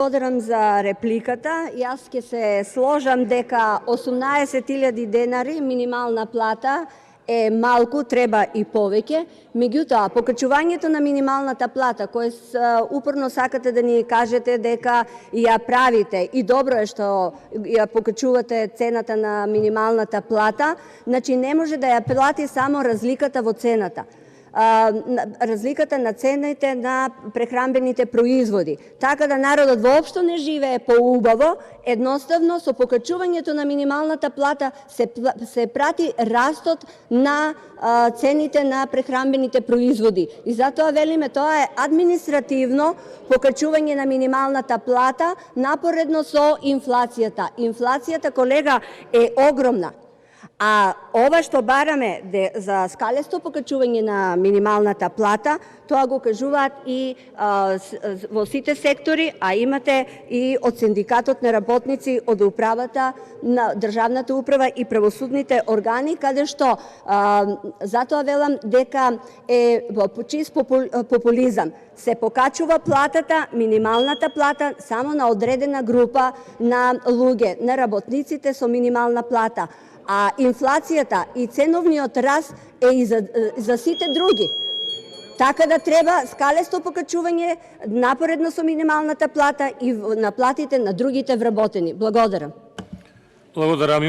Благодарам за репликата. Јас ќе се сложам дека 18.000 денари минимална плата е малку, треба и повеќе. Меѓутоа, покачувањето на минималната плата, кој упорно сакате да ни кажете дека ја правите и добро е што ја покачувате цената на минималната плата, значи не може да ја плати само разликата во цената. Разликата на цените на прехранбените производи. Така да народот воопшто не живее поубаво, едноставно со покачувањето на минималната плата се прати растот на цените на прехранбените производи. И затоа велиме, тоа е административно покачување на минималната плата напоредно со инфлацијата. Инфлацијата, колега, е огромна. А ова што бараме за скалесто покачување на минималната плата, тоа го кажуваат и во сите сектори, а имате и од Синдикатот на работници од управата на државната управа и правосудните органи, каде што затоа велам дека е чист популизам. Се покачува платата, минималната плата, само на одредена група на луѓе, на работниците со минимална плата. А инфлацијата и ценовниот раст е и за сите други. Така да треба скалесто покачување напоредно со минималната плата и на платите на другите вработени. Благодарам. Благодарам.